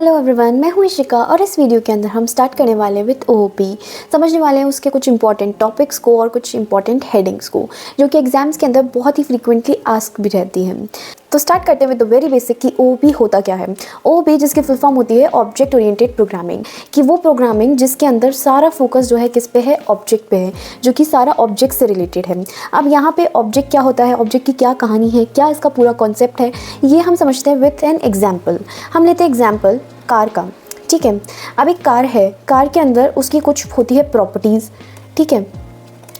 Hello everyone, मैं हूँ इशिका और इस वीडियो के अंदर हम स्टार्ट करने वाले हैं विद ओओपी। समझने वाले हैं उसके कुछ इंपॉर्टेंट टॉपिक्स को और कुछ इंपॉर्टेंट हेडिंग्स को जो कि एग्जाम्स के अंदर बहुत ही फ्रीक्वेंटली आस्क भी रहती हैं। तो स्टार्ट करते हैं विद द वेरी बेसिक कि ओओपी होता क्या है। ओओपी जिसकी फुल फॉर्म होती है ऑब्जेक्ट ओरिएंटेड प्रोग्रामिंग, कि वो प्रोग्रामिंग जिसके अंदर सारा फोकस जो है किस पे है, ऑब्जेक्ट पे है, जो कि सारा ऑब्जेक्ट से रिलेटेड है। अब यहाँ पे ऑब्जेक्ट क्या होता है, ऑब्जेक्ट की क्या कहानी है, क्या इसका पूरा कॉन्सेप्ट है, ये हम समझते हैं विथ एन एग्जाम्पल। हम लेते हैं एग्जाम्पल कार का। ठीक है, अब एक कार है, कार के अंदर उसकी कुछ होती है प्रॉपर्टीज़। ठीक है,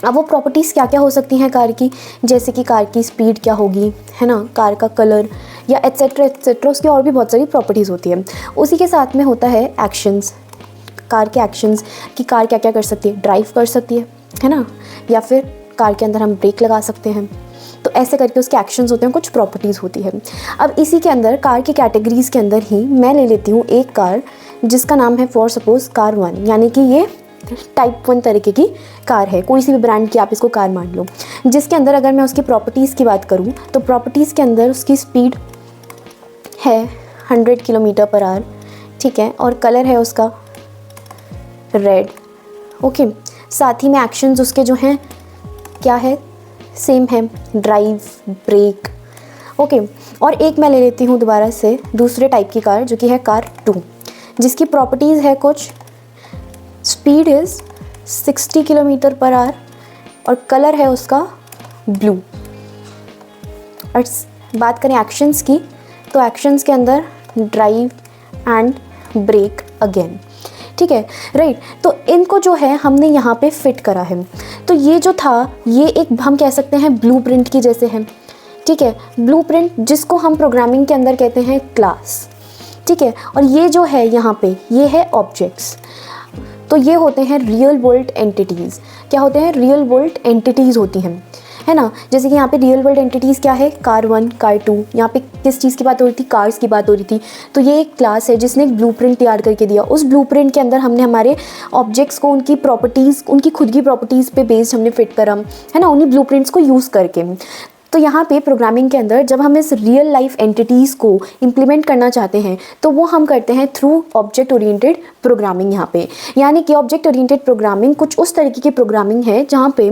अब वो प्रॉपर्टीज़ क्या क्या हो सकती हैं कार की, जैसे कि कार की स्पीड क्या होगी, है ना, कार का कलर या एट्सेट्रा एट्सेट्रा, उसकी और भी बहुत सारी प्रॉपर्टीज़ होती है। उसी के साथ में होता है एक्शंस, कार के एक्शंस, कि कार क्या क्या कर सकती है, ड्राइव कर सकती है ना, या फिर कार के अंदर हम ब्रेक लगा सकते हैं। तो ऐसे करके उसके एक्शंस होते हैं, कुछ प्रॉपर्टीज़ होती है। अब इसी के अंदर कार की कैटेगरीज़ के अंदर ही मैं ले लेती हूँ एक कार जिसका नाम है फॉर सपोज़ कार 1, यानी कि ये टाइप 1 तरीके की कार है, कोई सी भी ब्रांड की आप इसको कार मान लो, जिसके अंदर अगर मैं उसकी प्रॉपर्टीज़ की बात करूँ तो प्रॉपर्टीज़ के अंदर उसकी स्पीड है 100 किलोमीटर पर आवर। ठीक है, और कलर है उसका रेड। ओके, साथ ही में एक्शंस उसके जो हैं क्या है, सेम है, ड्राइव, ब्रेक। ओके, और एक मैं ले लेती हूँ दोबारा से दूसरे टाइप की कार जो कि है कार 2, जिसकी प्रॉपर्टीज़ है कुछ, speed is 60 kilometre per hour और कलर है उसका ब्लू। और बात करें एक्शंस की तो एक्शंस के अंदर ड्राइव एंड ब्रेक अगेन। ठीक है, राइट। तो इनको जो है हमने यहाँ पे फिट करा है। तो ये जो था ये एक हम कह सकते हैं ब्लूप्रिंट की जैसे है। ठीक है, ब्लूप्रिंट जिसको हम प्रोग्रामिंग के अंदर कहते हैं क्लास। ठीक है, और ये जो है यहाँ पे ये है ऑब्जेक्ट्स। तो ये होते हैं रियल वर्ल्ड एंटिटीज़। क्या होते हैं, रियल वर्ल्ड एंटिटीज़ होती हैं, है ना। जैसे कि यहाँ पे रियल वर्ल्ड एंटिटीज़ क्या है, कार 1, कार 2, यहाँ पे किस चीज़ की बात हो रही थी, कार्स की बात हो रही थी। तो ये एक क्लास है जिसने एक ब्लूप्रिंट तैयार करके दिया। उस ब्लूप्रिंट के अंदर हमने हमारे ऑब्जेक्ट्स को उनकी प्रॉपर्टीज़, उनकी खुद की प्रॉपर्टीज़ पे बेस्ड हमने फिट करा, है ना, उन्हीं ब्लूप्रिंट्स को यूज़ करके। तो यहाँ पे प्रोग्रामिंग के अंदर जब हम इस रियल लाइफ एंटिटीज़ को इम्प्लीमेंट करना चाहते हैं तो वो हम करते हैं थ्रू ऑब्जेक्ट ओरिएंटेड प्रोग्रामिंग यहाँ पे। यानी कि ऑब्जेक्ट ओरिएंटेड प्रोग्रामिंग कुछ उस तरीके की प्रोग्रामिंग है जहाँ पे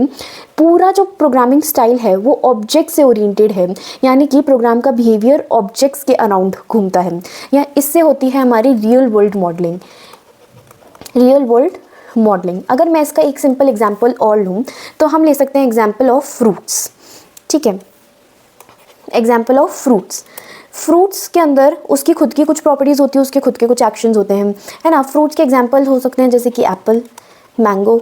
पूरा जो प्रोग्रामिंग स्टाइल है वो ऑब्जेक्ट से ओरिएंटेड है, यानी कि प्रोग्राम का बिहेवियर ऑब्जेक्ट्स के अराउंड घूमता है। या इससे होती है हमारी real world modelling. Real world modelling, अगर मैं इसका एक सिंपल एग्जाम्पल और लूँ तो हम ले सकते हैं एग्जाम्पल ऑफ फ्रूट्स। ठीक है, एग्जाम्पल ऑफ फ्रूट्स। फ्रूट्स के अंदर उसकी खुद की कुछ प्रॉपर्टीज़ होती है, उसके खुद के कुछ एक्शंस होते हैं, है ना। फ्रूट्स के एग्जाम्पल हो सकते हैं जैसे कि एप्पल, मैंगो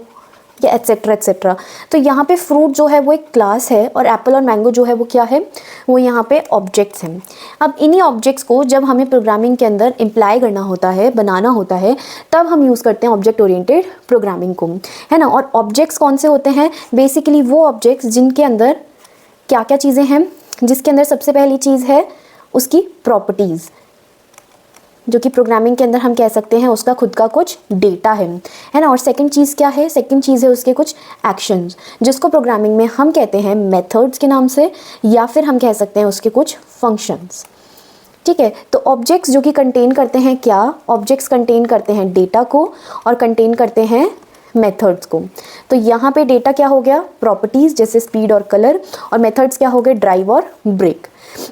या एट्सेट्रा एट्सेट्रा। तो यहाँ पे फ्रूट जो है वो एक क्लास है और एप्पल और मैंगो जो है वो क्या है, वो यहाँ पे ऑब्जेक्ट्स हैं। अब इन्हीं ऑब्जेक्ट्स को जब हमें प्रोग्रामिंग के अंदर इम्प्लाई करना होता है, बनाना होता है, तब हम यूज़ करते हैं ऑब्जेक्ट ओरिएंटेड प्रोग्रामिंग को, है ना। और ऑब्जेक्ट्स कौन से होते हैं, बेसिकली वो ऑब्जेक्ट्स जिनके अंदर क्या क्या चीज़ें हैं, जिसके अंदर सबसे पहली चीज़ है उसकी प्रॉपर्टीज़, जो कि प्रोग्रामिंग के अंदर हम कह सकते हैं उसका खुद का कुछ डेटा है ना। और सेकंड चीज़ क्या है, सेकंड चीज़ है उसके कुछ एक्शंस, जिसको प्रोग्रामिंग में हम कहते हैं मेथड्स के नाम से, या फिर हम कह सकते हैं उसके कुछ फंक्शंस। ठीक है, तो ऑब्जेक्ट्स जो कि कंटेन करते हैं क्या, ऑब्जेक्ट्स कंटेन करते हैं डेटा को और कंटेन करते हैं मेथड्स को। तो यहाँ पे डेटा क्या हो गया, प्रॉपर्टीज़ जैसे स्पीड और कलर, और मेथड्स क्या हो गए, ड्राइव और ब्रेक।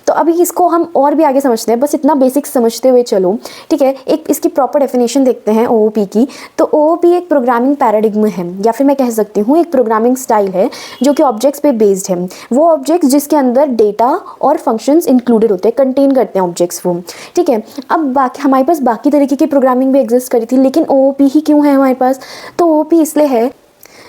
तो अभी इसको हम और भी आगे समझते हैं, बस इतना बेसिक समझते हुए चलो। ठीक है, एक इसकी प्रॉपर डेफिनेशन देखते हैं ओओपी की। तो ओओपी एक प्रोग्रामिंग पैराडिग्म है, या फिर मैं कह सकती हूँ एक प्रोग्रामिंग स्टाइल है जो कि ऑब्जेक्ट्स पे बेस्ड है। वो ऑब्जेक्ट्स जिसके अंदर डेटा और फंक्शंस इंक्लूडेड होते हैं, कंटेन करते हैं ऑब्जेक्ट्स वो। ठीक है, अब बाकी हमारे पास बाकी तरीके की प्रोग्रामिंग भी एग्जिस्ट करी थी, लेकिन ओओपी ही क्यों है हमारे पास, तो ओओपी इसलिए है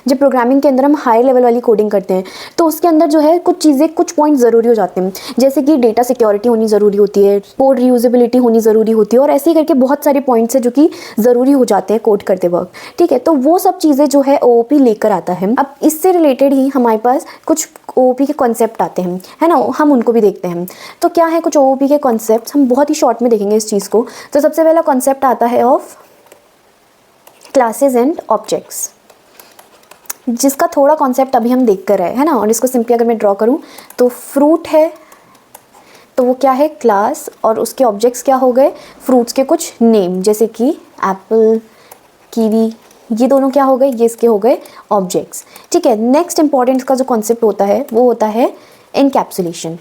जब प्रोग्रामिंग के अंदर हम हाई लेवल वाली कोडिंग करते हैं तो उसके अंदर जो है कुछ चीज़ें, कुछ पॉइंट ज़रूरी हो जाते हैं, जैसे कि डेटा सिक्योरिटी होनी ज़रूरी होती है, कोड रीयूजेबिलिटी होनी ज़रूरी होती है, और ऐसे ही करके बहुत सारे पॉइंट्स हैं जो कि ज़रूरी हो जाते हैं कोड करते वक्त। ठीक है, तो वो सब चीज़ें जो है ओओपी लेकर आता है। अब इससे रिलेटेड ही हमारे पास कुछ ओओपी के कॉन्सेप्ट आते हैं, है ना, हम उनको भी देखते हैं। तो क्या है कुछ ओओपी के कॉन्सेप्ट, हम बहुत ही शॉर्ट में देखेंगे इस चीज़ को। तो सबसे पहला कॉन्सेप्ट आता है ऑफ क्लासेस एंड ऑब्जेक्ट्स, जिसका थोड़ा कॉन्सेप्ट अभी हम देख कर रहे हैं, है ना। और इसको सिंपली अगर मैं ड्रॉ करूँ तो फ्रूट है, तो वो क्या है, क्लास, और उसके ऑब्जेक्ट्स क्या हो गए, फ्रूट्स के कुछ नेम, जैसे कि एप्पल, कीवी, ये दोनों क्या हो गए, ये इसके हो गए ऑब्जेक्ट्स। ठीक है, नेक्स्ट इंपॉर्टेंट का जो कॉन्सेप्ट होता है वो होता है इनकैप्सुलेशन।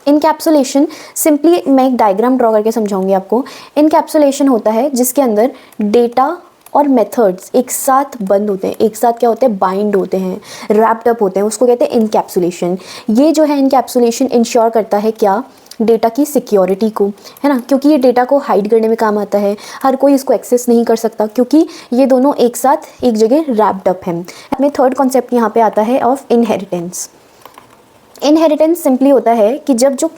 इनकैप्सुलेशन सिंपली मैं एक डायग्राम ड्रॉ करके समझाऊंगी आपको। इनकैप्सुलेशन होता है जिसके अंदर डेटा और मेथड्स एक साथ बंद होते हैं, एक साथ क्या होते हैं, बाइंड होते हैं, रैप्ड अप होते हैं, उसको कहते हैं इनकैप्सुलेशन। ये जो है इनकैप्सुलेशन इंश्योर करता है क्या, डेटा की सिक्योरिटी को, है ना, क्योंकि ये डेटा को हाइड करने में काम आता है, हर कोई इसको एक्सेस नहीं कर सकता क्योंकि ये दोनों एक साथ एक जगह रैप्ड अप हैं। हमें थर्ड कॉन्सेप्ट यहाँ पे आता है ऑफ इनहेरिटेंस। इनहेरिटेंस सिंपली होता है कि जब जो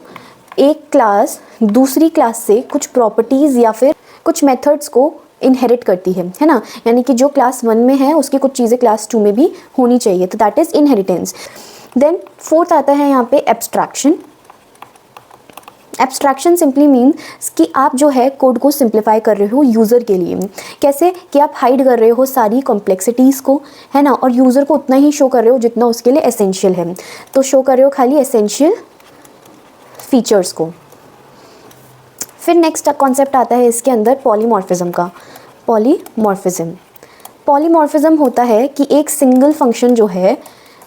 एक क्लास दूसरी क्लास से कुछ प्रॉपर्टीज़ या फिर कुछ मेथड्स को इनहेरिट करती है ना, यानी कि जो क्लास 1 में है उसकी कुछ चीज़ें क्लास 2 में भी होनी चाहिए, तो that is inheritance. Then fourth आता है यहाँ पे एब्स्ट्रैक्शन। एब्स्ट्रैक्शन सिंपली मीन्स कि आप जो है कोड को सिंप्लीफाई कर रहे हो यूज़र के लिए। कैसे कि आप हाइड कर रहे हो सारी कॉम्प्लेक्सिटीज़ को, है ना, और यूज़र को उतना ही शो कर रहे हो जितना उसके लिए एसेंशियल है। तो शो कर रहे हो खाली एसेंशियल फीचर्स को। फिर नेक्स्ट कॉन्सेप्ट आता है इसके अंदर पॉलीमॉर्फिज्म का। पॉलीमॉर्फिज्म होता है कि एक सिंगल फंक्शन जो है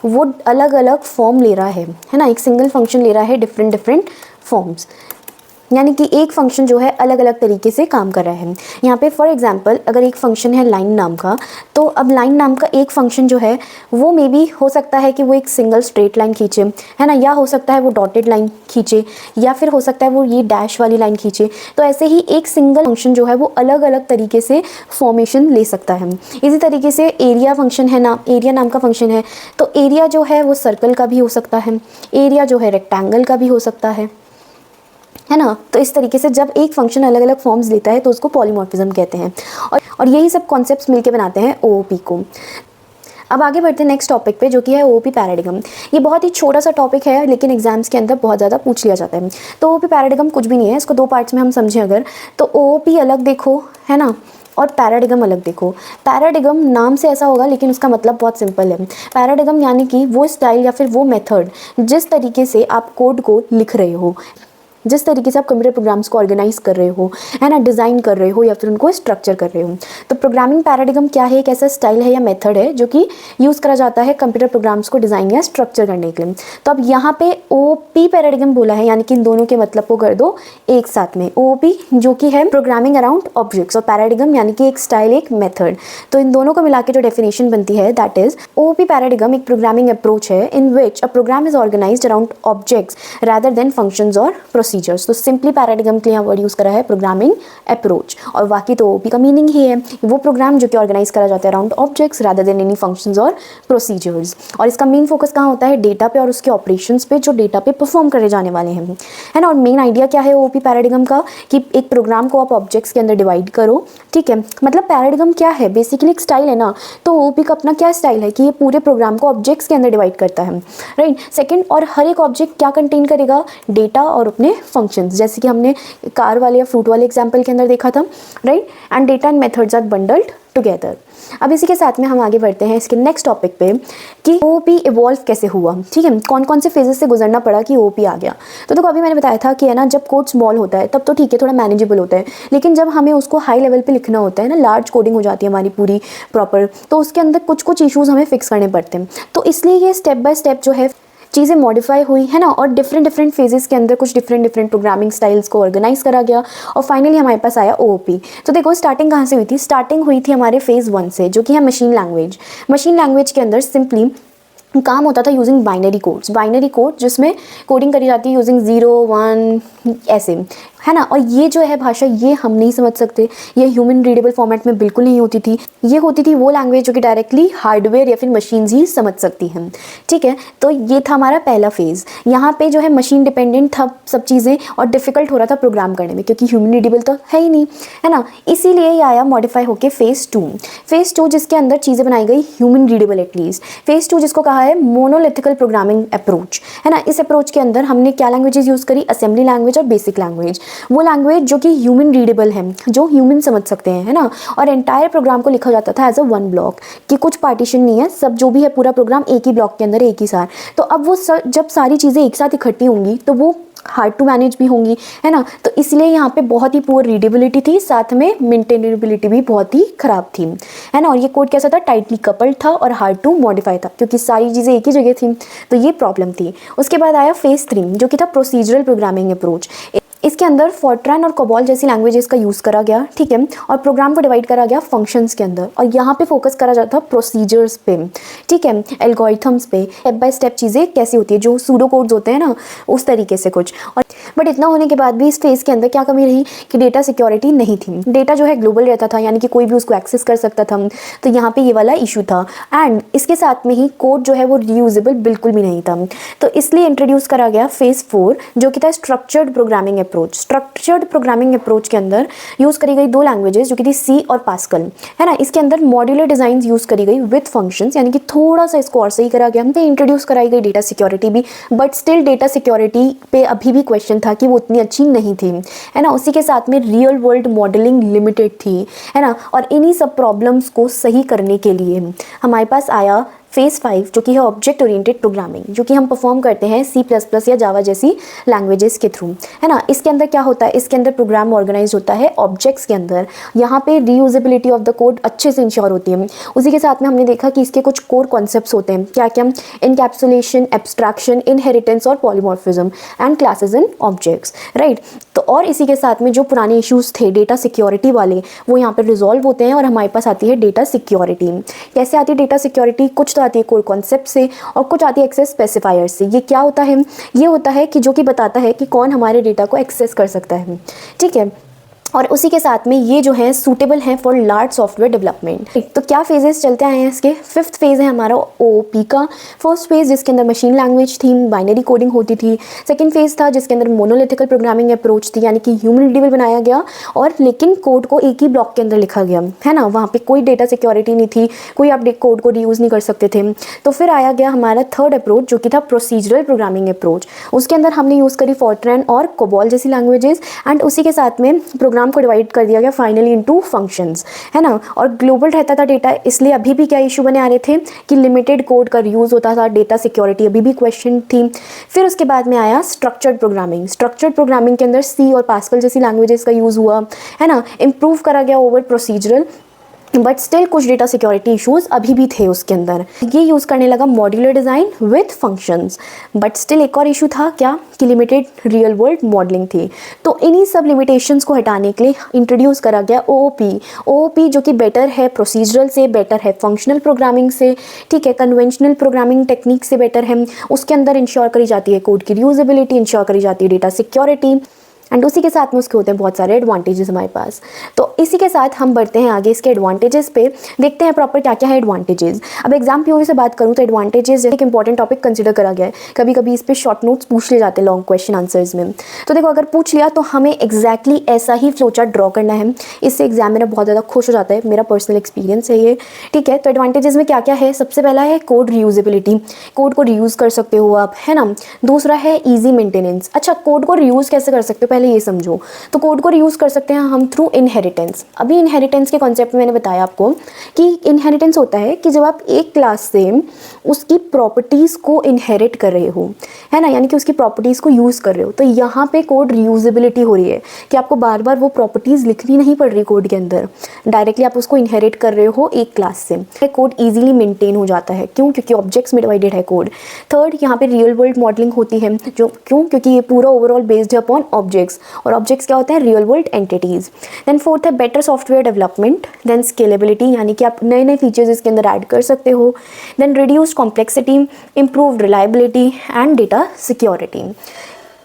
वो अलग अलग फॉर्म ले रहा है ना, एक सिंगल फंक्शन ले रहा है डिफरेंट फॉर्म्स, यानी कि एक फंक्शन जो है अलग अलग तरीके से काम कर रहा है। यहाँ पे फॉर एग्जांपल अगर एक फंक्शन है लाइन नाम का, तो अब लाइन नाम का एक फंक्शन जो है वो मे बी हो सकता है कि वो एक सिंगल स्ट्रेट लाइन खींचे, है ना, या हो सकता है वो डॉटेड लाइन खींचे, या फिर हो सकता है वो ये डैश वाली लाइन खींचे। तो ऐसे ही एक सिंगल फंक्शन जो है वो अलग अलग तरीके से फॉर्मेशन ले सकता है। इसी तरीके से एरिया फंक्शन है ना, एरिया नाम का फंक्शन है, तो एरिया जो है वो सर्कल का भी हो सकता है, एरिया जो है रेक्टेंगल का भी हो सकता है ना। तो इस तरीके से जब एक फंक्शन अलग अलग फॉर्म्स लेता है तो उसको पॉलीमॉर्फिज्म कहते हैं, और यही सब कॉन्सेप्ट्स मिलके बनाते हैं ओओपी को। अब आगे बढ़ते हैं नेक्स्ट टॉपिक पे, जो कि है ओओपी पैराडिगम। ये बहुत ही छोटा सा टॉपिक है लेकिन एग्जाम्स के अंदर बहुत ज़्यादा पूछ लिया जाता है। तो ओओपी पैराडिगम कुछ भी नहीं है, इसको दो पार्ट्स में हम समझें अगर, तो ओओपी अलग देखो, है ना, और पैराडिगम अलग देखो। पैराडिगम नाम से ऐसा होगा लेकिन उसका मतलब बहुत सिंपल है। पैराडिगम यानी कि वो स्टाइल या फिर वो मेथड जिस तरीके से आप कोड को लिख रहे हो, जिस तरीके से आप कंप्यूटर प्रोग्राम्स को ऑर्गेनाइज कर रहे हो, है ना, डिज़ाइन कर रहे हो या फिर उनको स्ट्रक्चर कर रहे हो। तो प्रोग्रामिंग पैराडिगम क्या है, एक ऐसा स्टाइल है या मेथड है जो कि यूज़ करा जाता है कंप्यूटर प्रोग्राम्स को डिज़ाइन या स्ट्रक्चर करने के लिए। तो अब यहाँ पे ओपी पैराडिगम बोला है, यानी कि इन दोनों के मतलब को कर दो एक साथ में। ओपी जो कि है प्रोग्रामिंग अराउंड ऑब्जेक्ट्स, और पैराडिगम यानी कि एक स्टाइल, एक मेथड। तो इन दोनों को मिला के जो डेफिनेशन बनती है दैट इज ओपी पैराडिगम एक प्रोग्रामिंग अप्रोच है in which a program is organised around objects rather than functions और प्रोसीजर्स। तो सिंपली पैराडिगम के लिए यहाँ वर्ड यूज़ करा है प्रोग्रामिंग अप्रोच, और बाकी तो ओपी का मीनिंग ही है वो प्रोग्राम जो कि ऑर्गेनाइज करा जाता है around objects rather then any functions और प्रोसीजर्स। और इसका मेन फोकस कहाँ होता है, डेटा पे और उसके ऑपरेशंस पे जो डेटा पे परफॉर्म करे जाने वाले हैं, है ना। और मेन आइडिया क्या है ओपी पैराडिगम का, कि एक प्रोग्राम को आप ऑब्जेक्ट्स के अंदर डिवाइड करो, ठीक है। मतलब पैराडिगम क्या है, बेसिकली एक स्टाइल है ना, तो ओपी का अपना क्या स्टाइल है कि ये पूरे प्रोग्राम को ऑब्जेक्ट्स के अंदर डिवाइड करता है, राइट। सेकंड, और हर एक ऑब्जेक्ट क्या कंटेन करेगा, डेटा और अपने फंक्शंस, जैसे कि हमने कार वाले या फ्रूट वाले एग्जाम्पल के अंदर देखा था, right. And data and methods are bundled together. अब इसी के साथ में हम आगे बढ़ते हैं इसके नेक्स्ट टॉपिक पे कि ओपी इवॉल्व कैसे हुआ, ठीक है, कौन कौन से फेजेस से गुजरना पड़ा कि ओपी आ गया। तो देखो अभी मैंने बताया था कि है ना, जब कोड स्मॉल होता है तब तो ठीक है, थोड़ा मैनेजेबल होता है, लेकिन जब हमें उसको हाई लेवल पे लिखना होता है ना, लार्ज कोडिंग हो जाती है हमारी पूरी प्रॉपर, तो उसके अंदर कुछ कुछ इशूज़ हमें फिक्स करने पड़ते हैं। तो इसलिए ये स्टेप बाय स्टेप जो है चीज़ें मॉडिफाई हुई, है ना, और डिफरेंट फेजेस के अंदर कुछ डिफरेंट प्रोग्रामिंग स्टाइल्स को ऑर्गेनाइज करा गया, और फाइनली हमारे पास आया ओओपी। तो देखो स्टार्टिंग कहाँ से हुई थी, स्टार्टिंग हुई थी हमारे फेज़ 1 से, जो कि है मशीन लैंग्वेज। मशीन लैंग्वेज के अंदर सिंपली काम होता था using binary codes, binary code जिसमें कोडिंग करी जाती है यूजिंग 0 1 ऐसे, है ना। और ये जो है भाषा ये हम नहीं समझ सकते, ये ह्यूमन रीडेबल फॉर्मेट में बिल्कुल नहीं होती थी। ये होती थी वो लैंग्वेज जो कि डायरेक्टली हार्डवेयर या फिर मशीन्स ही समझ सकती हैं, ठीक है। तो ये था हमारा पहला फेज़। यहाँ पे जो है मशीन डिपेंडेंट था सब चीज़ें, और डिफिकल्ट हो रहा था प्रोग्राम करने में क्योंकि ह्यूमन रीडेबल तो है ही नहीं, है ना। इसीलिए ये आया मॉडिफाई होकर फेज़ 2। फेज़ 2 जिसके अंदर चीज़ें बनाई गई ह्यूमन रीडेबल एटलीस्ट। फेज़ 2 जिसको कहा है मोनोलिथिकल प्रोग्रामिंग अप्रोच, है ना। इस अप्रोच के अंदर हमने क्या लैंग्वेजेस यूज़ करी, असेंबली लैंग्वेज और बेसिक लैंग्वेज। वो लैंग्वेज जो कि ह्यूमन रीडेबल है, जो ह्यूमन समझ सकते हैं, है ना। और एंटायर प्रोग्राम को लिखा जाता था एज अ वन ब्लॉक, कि कुछ पार्टीशन नहीं है, सब जो भी है पूरा प्रोग्राम एक ही ब्लॉक के अंदर एक ही साथ। तो अब वो जब सारी चीज़ें एक साथ इकट्ठी होंगी तो वो हार्ड टू मैनेज भी होंगी, है ना। तो इसलिए यहाँ पे बहुत ही पुअर रीडेबिलिटी थी, साथ में मेंटेनेबिलिटी भी बहुत ही ख़राब थी, है ना। और ये कोड कैसा था, टाइटली कपल्ड था और हार्ड टू मॉडिफाई था, क्योंकि सारी चीज़ें एक ही जगह थी, तो ये प्रॉब्लम थी। उसके बाद आया फेज़ 3 जो कि था प्रोसीजरल प्रोग्रामिंग अप्रोच। इसके अंदर फॉर्ट्रान और कोबॉल जैसी लैंग्वेजेस का यूज़ करा गया, ठीक है, और प्रोग्राम को डिवाइड करा गया फंक्शंस के अंदर, और यहाँ पे फोकस करा जाता प्रोसीजर्स पे, ठीक है, एल्गोरिथम्स पे, स्टेप बाय स्टेप चीज़ें कैसी होती है, जो सूडो कोड्स होते हैं ना, उस तरीके से कुछ। और बट इतना होने के बाद भी इस फेज़ के अंदर क्या कमी रही कि डेटा सिक्योरिटी नहीं थी। डेटा जो है ग्लोबल रहता था, यानी कि कोई भी उसको एक्सेस कर सकता था, तो यहाँ पे ये वाला इशू था। एंड इसके साथ में ही कोड जो है वो रीयूजेबल बिल्कुल भी नहीं था, तो इसलिए इंट्रोड्यूस करा गया फेज़ 4 जो कि था structured programming approach. Structured programming approach के अंदर यूज़ करी गई 2 लैंग्वेजेस जो कि थी सी और पास्कल, है ना। इसके अंदर मॉड्यूलर डिज़ाइन यूज़ करी गई विद फंक्शंस, यानी कि थोड़ा सा इसको और सही करा गया। इंट्रोड्यूस कराई गई डेटा सिक्योरिटी भी, बट स्टिल डेटा सिक्योरिटी पे अभी भी क्वेश्चन था कि वो उतनी अच्छी नहीं थी, है ना। उसी के साथ में रियल वर्ल्ड मॉडलिंग लिमिटेड थी, है ना। और इन्हीं सब प्रॉब्लम्स को सही करने के लिए हमारे पास आया फेज़ 5 जो कि है ऑब्जेक्ट ओरिएंटेड प्रोग्रामिंग, जो कि हम परफॉर्म करते हैं C++ या जावा जैसी लैंग्वेजेस के थ्रू, है ना। इसके अंदर क्या होता है, इसके अंदर प्रोग्राम ऑर्गेनाइज होता है ऑब्जेक्ट्स के अंदर। यहाँ पे रीयूजेबिलिटी ऑफ द कोड अच्छे से इंश्योर होती है। उसी के साथ में हमने देखा कि इसके कुछ कोर कॉन्सेप्ट्स होते हैं, क्या क्या, इनकैप्सुलेशन, एब्स्ट्रैक्शन, इनहेरिटेंस और polymorphism and classes and objects, right. तो और इसी के साथ में जो पुराने इश्यूज थे डेटा सिक्योरिटी वाले, वो यहाँ पर रिजॉल्व होते हैं और हमारे पास आती है डेटा सिक्योरिटी। कैसे आती है डेटा सिक्योरिटी, कुछ आती है कोर कॉन्सेप्ट से और कुछ आती है एक्सेस स्पेसिफायर से। ये क्या होता है, ये होता है कि जो कि बताता है कि कौन हमारे डेटा को एक्सेस कर सकता है, ठीक है। और उसी के साथ में ये जो है सूटेबल है फॉर लार्ज सॉफ्टवेयर डेवलपमेंट। तो क्या फेजेस चलते आए हैं इसके, 5th फेज़ है हमारा OOP का। फर्स्ट फेज़ जिसके अंदर मशीन लैंग्वेज थी, बाइनरी कोडिंग होती थी। सेकंड फेज़ था जिसके अंदर मोनोलिथिकल प्रोग्रामिंग अप्रोच थी, यानी कि ह्यूमन रीडेबल बनाया गया और लेकिन कोड को एक ही ब्लॉक के अंदर लिखा गया, है ना। वहाँ पे कोई डेटा सिक्योरिटी नहीं थी, कोई आप कोड को रीयूज़ नहीं कर सकते थे। तो फिर आया गया हमारा थर्ड अप्रोच जो कि था प्रोसीजरल प्रोग्रामिंग अप्रोच। उसके अंदर हमने यूज़ करी फॉर्ट्रान और कोबॉल जैसी लैंग्वेजेस, एंड उसी के साथ में प्रोग्राम को डिवाइड कर दिया गया फाइनली इनटू फंक्शंस, है ना। और ग्लोबल रहता था डेटा, इसलिए अभी भी क्या इशू बने आ रहे थे कि लिमिटेड कोड का यूज़ होता था, डेटा सिक्योरिटी अभी भी क्वेश्चन थी। फिर उसके बाद में आया स्ट्रक्चर्ड प्रोग्रामिंग। स्ट्रक्चर्ड प्रोग्रामिंग के अंदर सी और पास्कल जैसी लैंग्वेजेस का यूज़ हुआ, है ना। इम्प्रूव करा गया ओवर प्रोसीजरल, बट स्टिल कुछ डेटा सिक्योरिटी इश्यूज अभी भी थे उसके अंदर। ये यूज़ करने लगा modular design with functions, but still एक और इशू था क्या, कि लिमिटेड रियल वर्ल्ड मॉडलिंग थी। तो इन्हीं सब लिमिटेशंस को हटाने के लिए इंट्रोड्यूस करा गया OOP जो कि बेटर है प्रोसीजरल से, बेटर है फंक्शनल प्रोग्रामिंग से, ठीक है, कन्वेंशनल प्रोग्रामिंग टेक्निक से बेटर है। उसके अंदर इंश्योर करी जाती है कोड की रीयूजेबिलिटी, इंश्योर करी जाती है डेटा सिक्योरिटी, एंड उसी के साथ में उसके होते हैं बहुत सारे एडवांटेजेस हमारे पास। तो इसी के साथ हम बढ़ते हैं आगे इसके एडवांटेजेस पे, देखते हैं प्रॉपर क्या क्या है एडवांटेजेस। अब एग्जाम POV से बात करूँ तो एडवांटेजेस जैसे एक इंपॉर्टेंट टॉपिक कंसिडर करा गया है। कभी कभी इस पे शॉर्ट नोट्स पूछ ले जाते हैं लॉन्ग क्वेश्चन आंसर्स में। तो देखो अगर पूछ लिया तो हमें एग्जैक्टली ऐसा ही फ्लोचार्ट ड्रॉ करना है, इससे एग्जाम मेरा बहुत ज़्यादा खुश हो जाता है, मेरा पर्सनल एक्सपीरियंस है ये, ठीक है। तो एडवांटेजेस में क्या क्या है, सबसे पहला है कोड रीयूजेबिलिटी, कोड को रीयूज़ कर सकते हो आप, है ना। दूसरा है ईजी मेंटेनेंस। अच्छा, कोड को रीयूज़ कैसे कर सकते हो पहले ये समझो। तो कोड को रीयूज़ कर सकते हैं हम थ्रू इनहेरिटेंस। अभी इनहेरिटेंस के कॉन्सेप्ट में मैंने बताया आपको कि इनहेरिटेंस होता है कि जब आप एक क्लास से उसकी प्रॉपर्टीज़ को इनहेरिट कर रहे हो, है ना, यानी कि उसकी प्रॉपर्टीज़ को यूज़ कर रहे हो, तो यहाँ पे कोड रीयूजेबिलिटी हो रही है कि आपको बार बार वो प्रॉपर्टीज़ लिखनी नहीं पड़ रही कोड के अंदर, डायरेक्टली आप उसको इनहेरिट कर रहे हो एक क्लास से। कोड ईजिली मेंटेन हो जाता है, क्यों, क्योंकि ऑब्जेक्ट्स में डिवाइडेड है कोड। थर्ड, यहाँ पे रियल वर्ल्ड मॉडलिंग होती है, जो क्यों, क्योंकि ये पूरा ओवरऑल बेस्ड है अपॉन ऑब्जेक्ट्स, और ऑब्जेक्ट्स क्या होते हैं, real world entities. Then fourth है better software development, then scalability, यानी कि आप नए नए फीचर्स इसके अंदर ऐड कर सकते हो। Then reduced complexity, improved reliability and data security.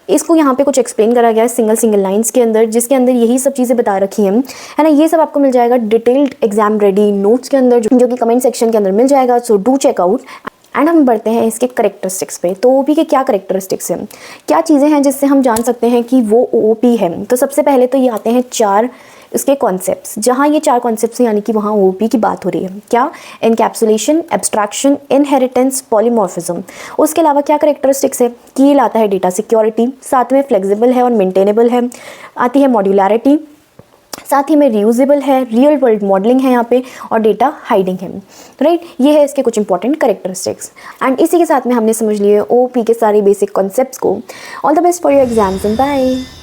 इसको यहाँ पे कुछ एक्सप्लेन करा गया है सिंगल लाइंस के अंदर, जिसके अंदर यही सब चीज़ें बता रखी हैं, है ना। ये सब आपको मिल जाएगा डिटेल्ड एग्जाम रेडी नोट्स के अंदर, जो कि कमेंट सेक्शन के अंदर मिल जाएगा, सो डू चेकआउट। एंड हम बढ़ते हैं इसके करेक्टरिस्टिक्स पे। तो ओपी के क्या करेक्टरिस्टिक्स हैं, क्या चीज़ें हैं जिससे हम जान सकते हैं कि वो ओपी है। तो सबसे पहले तो ये आते हैं 4 इसके कॉन्सेप्ट्स, जहाँ ये 4 कॉन्सेप्ट्स हैं यानी कि वहाँ ओपी की बात हो रही है। क्या? Encapsulation, abstraction, inheritance, polymorphism. उसके अलावा क्या करेक्टरिस्टिक्स है कि ये लाता है डेटा सिक्योरिटी, साथ में फ्लेक्सिबल है और मेंटेनेबल है, आती है मॉड्यूलैरिटी, साथ ही में रीयूजेबल है, रियल वर्ल्ड मॉडलिंग है यहाँ पे, और डेटा हाइडिंग है। राइट, ये है इसके कुछ इंपॉर्टेंट करेक्टरिस्टिक्स। एंड इसी के साथ में हमने समझ लिए ओपी के सारे बेसिक कॉन्सेप्ट्स को। All the best for your exams and bye.